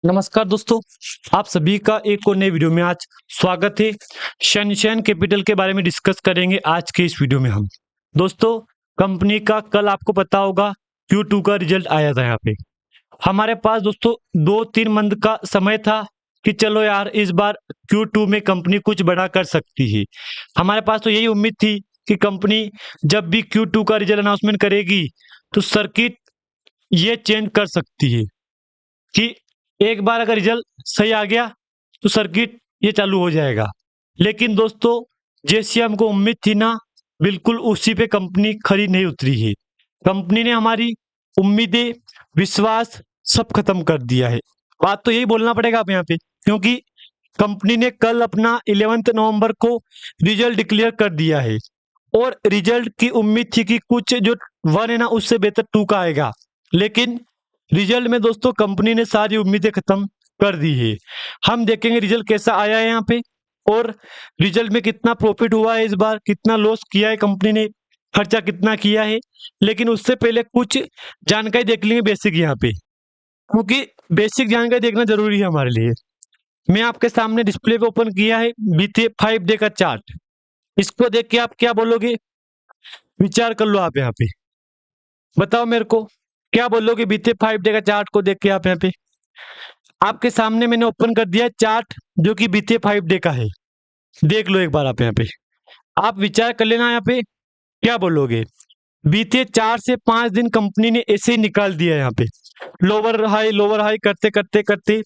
नमस्कार दोस्तों, आप सभी का एक और नए वीडियो में आज स्वागत है। शनशाइन कैपिटल के बारे में डिस्कस करेंगे आज के इस वीडियो में हम। दोस्तों, कंपनी का कल आपको पता होगा Q2 का रिजल्ट आया था। यहाँ पे हमारे पास दोस्तों 2-3 मंथ का समय था कि चलो यार इस बार Q2 में कंपनी कुछ बड़ा कर सकती है। हमारे पास तो यही उम्मीद थी कि कंपनी जब भी Q2 का रिजल्ट अनाउंसमेंट करेगी तो सर्किट ये चेंज कर सकती है कि एक बार अगर रिजल्ट सही आ गया तो सर्किट ये चालू हो जाएगा। लेकिन दोस्तों, जैसी हमको उम्मीद थी ना, बिल्कुल उसी पे कंपनी खरी नहीं उतरी है। कंपनी ने हमारी उम्मीदें, विश्वास सब खत्म कर दिया है। बात तो यही बोलना पड़ेगा आप यहाँ पे, क्योंकि कंपनी ने कल अपना 11 नवंबर को रिजल्ट डिक्लेयर कर दिया है और रिजल्ट की उम्मीद थी कि कुछ जो 1 है ना उससे बेहतर 2 का आएगा। लेकिन रिजल्ट में दोस्तों कंपनी ने सारी उम्मीदें खत्म कर दी है। हम देखेंगे रिजल्ट कैसा आया है यहाँ पे और रिजल्ट में कितना प्रॉफिट हुआ है, इस बार कितना लॉस किया है कंपनी ने, खर्चा कितना किया है। लेकिन उससे पहले कुछ जानकारी देख लेंगे बेसिक यहाँ पे, क्योंकि बेसिक जानकारी देखना जरूरी है हमारे लिए। मैं आपके सामने डिस्प्ले पे ओपन किया है बीते 5 डे का चार्ट। इसको देख के आप क्या बोलोगे, विचार कर लो आप यहाँ पे, बताओ मेरे को क्या बोलोगे बीते 5 डे का चार्ट को देख के। आप यहाँ पे आपके सामने मैंने ओपन कर दिया चार्ट जो कि बीते 5 डे का है। देख लो एक बार आप यहाँ पे, आप विचार कर लेना यहाँ पे क्या बोलोगे। बीते 4 से 5 दिन कंपनी ने ऐसे ही निकाल दिया यहाँ पे, लोअर हाई करते करते करते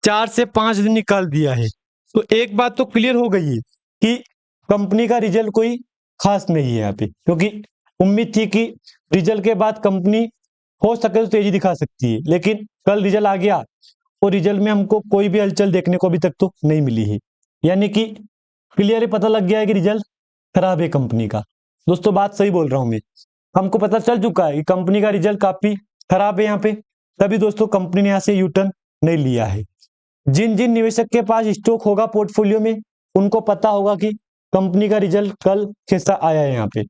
4 से 5 दिन निकाल दिया है। तो एक बात तो क्लियर हो गई है कि कंपनी का रिजल्ट कोई खास नहीं है यहाँ पे, क्योंकि उम्मीद थी कि रिजल्ट के बाद कंपनी हो सके तो तेजी दिखा सकती है। लेकिन कल रिजल्ट आ गया और रिजल्ट में हमको कोई भी हलचल देखने को अभी तक तो नहीं मिली है, यानी कि क्लियर पता लग गया है कि रिजल्ट खराब है कंपनी का। दोस्तों, बात सही बोल रहा हूं मैं, हमको पता चल चुका है कि कंपनी का रिजल्ट काफी खराब है यहाँ पे। तभी दोस्तों कंपनी ने यहाँ से यूटर्न नहीं लिया है। जिन जिन निवेशक के पास स्टॉक होगा पोर्टफोलियो में, उनको पता होगा कि कंपनी का रिजल्ट कल कैसा आया है। यहाँ पे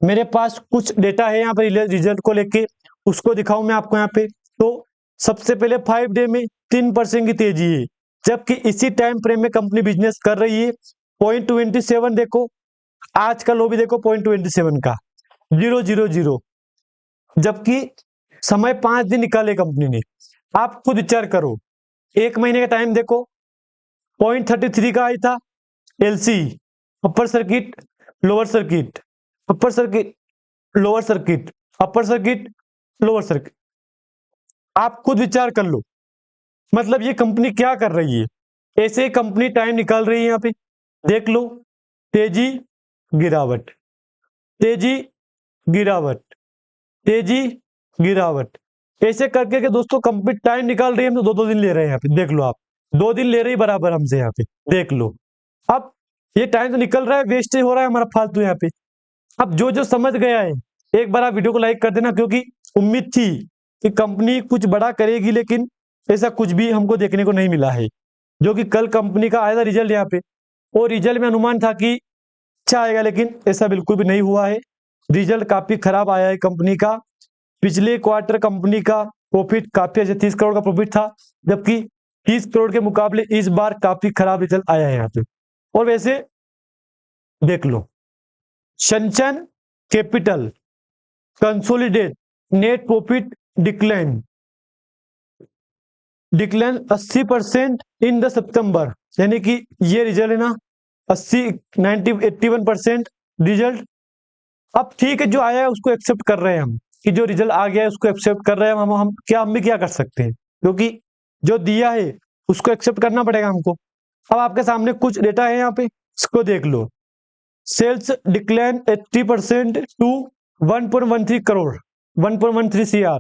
मेरे पास कुछ डेटा है यहाँ पे रिजल्ट को लेके, उसको दिखाऊं मैं आपको यहाँ पे। तो सबसे पहले 5 डे में 3% की तेजी है, जबकि इसी टाइम फ्रेम में कंपनी बिजनेस कर रही है। 0.27 देखो, आज का लो भी देखो 0.27 का, 000, जबकि समय 5 दिन निकाले कंपनी ने। आप खुद विचार करो, एक महीने का टाइम देखो, 0.33 का आई था LC, upper circuit, lower circuit, upper circuit, lower circuit, upper circuit, lower circuit. आप खुद विचार कर लो, मतलब ये कंपनी क्या कर रही है। ऐसे कंपनी टाइम निकाल रही है यहाँ पे, देख लो, तेजी गिरावट, तेजी गिरावट, तेजी गिरावट, ऐसे करके के दोस्तों कंपनी टाइम निकाल रही है। हम तो 2-2 दिन ले रहे हैं यहाँ पे, देख लो आप, 2 दिन ले रही है बराबर हमसे यहाँ पे, देख लो। अब ये टाइम तो निकल रहा है, वेस्टेज हो रहा है हमारा फालतू यहाँ पे। अब जो जो समझ गया है, एक बार आप वीडियो को लाइक कर देना, क्योंकि उम्मीद थी कि कंपनी कुछ बड़ा करेगी, लेकिन ऐसा कुछ भी हमको देखने को नहीं मिला है। जो कि कल कंपनी का आया था रिजल्ट यहाँ पे, और रिजल्ट में अनुमान था कि अच्छा आएगा, लेकिन ऐसा बिल्कुल भी नहीं हुआ है। रिजल्ट काफी खराब आया है कंपनी का। पिछले क्वार्टर कंपनी का प्रॉफिट काफी अच्छा 30 करोड़ का प्रॉफिट था, जबकि 30 करोड़ के मुकाबले इस बार काफी खराब रिजल्ट आया है यहाँ पे। और वैसे देख लो, Sunshine Capital consolidate net profit decline 80% in the September, यानी कि ये रिजल्ट है ना 80, 90, 81% रिजल्ट। अब ठीक है, जो आया है उसको एक्सेप्ट कर रहे हैं हम, कि जो रिजल्ट आ गया है उसको एक्सेप्ट कर रहे हैं हम भी क्या कर सकते हैं, क्योंकि जो दिया है उसको एक्सेप्ट करना पड़ेगा हमको। अब आपके सामने कुछ डेटा है यहाँ पे, इसको देख लो। Sales decline 80% to 1.13 crore, 1.13 CR।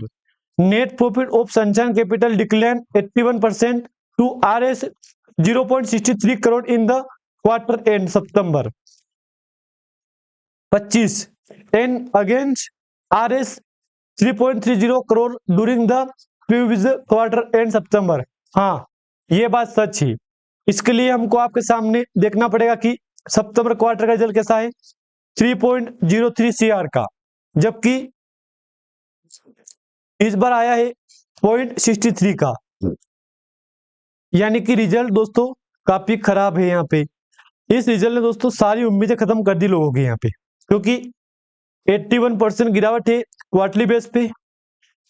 Net profit of Sunshine Capital decline 81% to RS 0.63 crore in the quarter end September 25 and against RS 3.30 crore during the previous quarter end September. हाँ, ये बात सच है। इसके लिए हमको आपके सामने देखना पड़ेगा कि सितंबर क्वार्टर का रिजल्ट कैसा है, 3.03 CR का, जबकि इस बार आया है 0.63 का। यानी कि रिजल्ट दोस्तों काफी खराब है यहाँ पे। इस रिजल्ट ने दोस्तों सारी उम्मीदें खत्म कर दी लोगों की यहाँ पे, क्योंकि 81% गिरावट है क्वार्टरली बेस पे,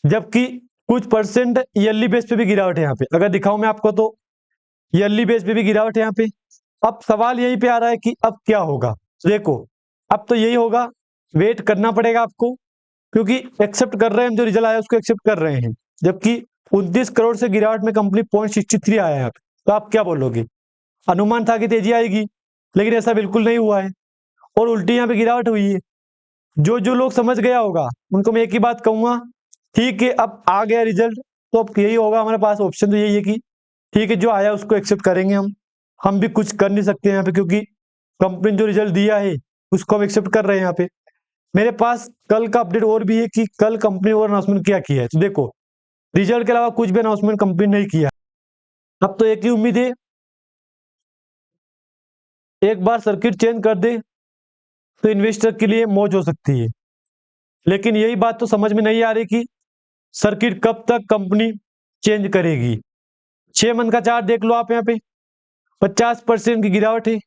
जबकि कुछ परसेंट ईयरली बेस पे भी गिरावट है यहाँ पे। अगर दिखाऊं मैं आपको तो ईयरली बेस पे भी गिरावट है यहाँ पे। अब सवाल यहीं पे आ रहा है कि अब क्या होगा। देखो, अब तो यही होगा, वेट करना पड़ेगा आपको, क्योंकि एक्सेप्ट कर रहे हैं हम, जो रिजल्ट आया उसको एक्सेप्ट कर रहे हैं, जबकि 29 करोड़ से गिरावट में कंपनी 0.63 आया है यहाँ पे। तो आप क्या बोलोगे? अनुमान था कि तेजी आएगी, लेकिन ऐसा बिल्कुल नहीं हुआ है और उल्टी यहाँ पे गिरावट हुई है। जो जो लोग समझ गया होगा उनको मैं एक ही बात कहूंगा, ठीक है अब आ गया रिजल्ट, तो अब यही होगा हमारे पास ऑप्शन, तो यही है कि ठीक है जो आया उसको एक्सेप्ट करेंगे हम भी कुछ कर नहीं सकते यहाँ पे, क्योंकि कंपनी ने जो रिजल्ट दिया है उसको हम एक्सेप्ट कर रहे हैं यहाँ पे। मेरे पास कल का अपडेट और भी है कि कल कंपनी और अनाउंसमेंट क्या किया है। तो देखो, रिजल्ट के अलावा कुछ भी अनाउंसमेंट कंपनी नहीं किया। अब तो एक ही उम्मीद है, एक बार सर्किट चेंज कर दे तो इन्वेस्टर के लिए मौज हो सकती है। लेकिन यही बात तो समझ में नहीं आ रही कि सर्किट कब तक कंपनी चेंज करेगी। 6 मंथ का चार्ट देख लो आप, यहाँ पे 50% की गिरावट है,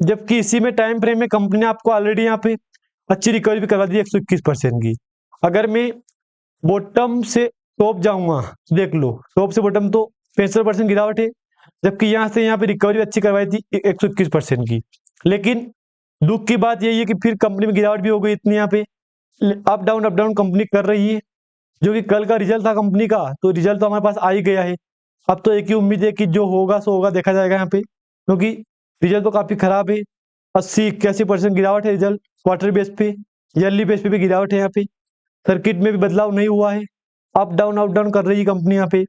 जबकि इसी में टाइम फ्रेम में कंपनी ने आपको ऑलरेडी यहाँ पे अच्छी रिकवरी भी करवा दी 121% की। अगर मैं बॉटम से टॉप जाऊंगा, देख लो टॉप से बॉटम तो 65% गिरावट है, जबकि यहाँ से यहाँ पे रिकवरी अच्छी करवाई थी 121% की। लेकिन दुख की बात यही है कि फिर कंपनी में गिरावट भी हो गई इतनी, यहाँ पे अप डाउन कंपनी कर रही है। जो कि कल का रिजल्ट था कंपनी का, तो रिजल्ट तो हमारे पास आ ही गया है। अब तो एक ही उम्मीद है कि जो होगा सो होगा, देखा जाएगा यहाँ पे, क्योंकि रिजल्ट तो काफी खराब है। 80-81% गिरावट है रिजल्ट क्वार्टर बेस पे, ईयरली बेस पे भी गिरावट है यहाँ पे। सर्किट में भी बदलाव नहीं हुआ है, अप डाउन कर रही है कंपनी यहाँ पे,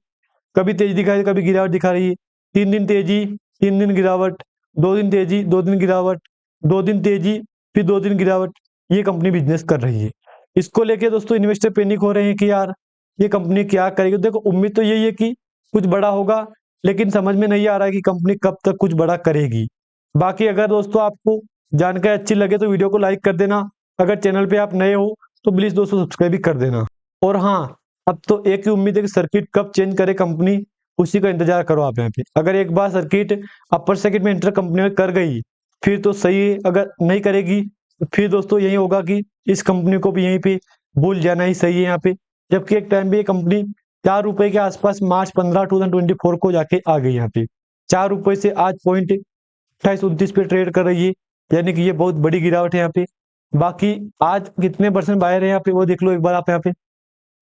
कभी तेजी दिखा रही है कभी गिरावट दिखा रही है। 3 दिन तेजी, 3 दिन गिरावट, 2 दिन तेजी 2 दिन गिरावट, 2 दिन तेजी फिर 2 दिन गिरावट, ये कंपनी बिजनेस कर रही है। इसको लेके दोस्तों इन्वेस्टर पैनिक हो रहे हैं कि यार ये कंपनी क्या करेगी। देखो, उम्मीद तो यही है कि कुछ बड़ा होगा, लेकिन समझ में नहीं आ रहा है कि कंपनी कब तक कुछ बड़ा करेगी। बाकी अगर दोस्तों आपको जानकारी अच्छी लगे तो वीडियो को लाइक कर देना। अगर चैनल पे आप नए हो तो प्लीज दोस्तों सब्सक्राइब भी कर देना। और हाँ, अब तो एक ही उम्मीद है कि सर्किट कब चेंज करे कंपनी, उसी का इंतजार करो आप यहाँ पे। अगर एक बार सर्किट अपर सर्किट में इंटर कंपनी में कर गई फिर तो सही है, अगर नहीं करेगी तो फिर दोस्तों यही होगा कि इस कंपनी को भी यहीं पे भूल जाना ही सही है यहाँ पे। जबकि एक टाइम पे ये कंपनी 4 रुपए के आसपास मार्च 15 2024 को जाके आ गई यहाँ पे। 4 रुपए से आज 28-29 पे ट्रेड कर रही है, यानी कि ये बहुत बड़ी गिरावट है यहाँ पे। बाकी आज कितने परसेंट बायर है यहाँ पे वो देख लो एक बार आप, यहाँ पे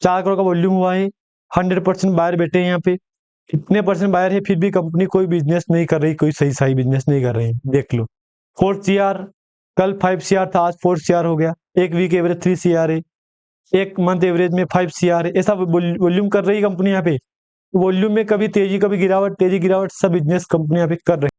4 करोड़ का वॉल्यूम हुआ है, 100% बायर बैठे हैं यहाँ पे। इतने परसेंट बायर है फिर भी कंपनी कोई बिजनेस नहीं कर रही, कोई सही बिजनेस नहीं कर रही है। देख लो 4 CR, कल 5 CR था, आज 4 CR हो गया। एक वीक एवरेज 3 CR है, एक मंथ एवरेज में 5 CR है। ऐसा वॉल्यूम कर रही है कंपनी यहाँ पे। वॉल्यूम में कभी तेजी कभी गिरावट, तेजी गिरावट सब बिजनेस कंपनी यहाँ पे कर रही है।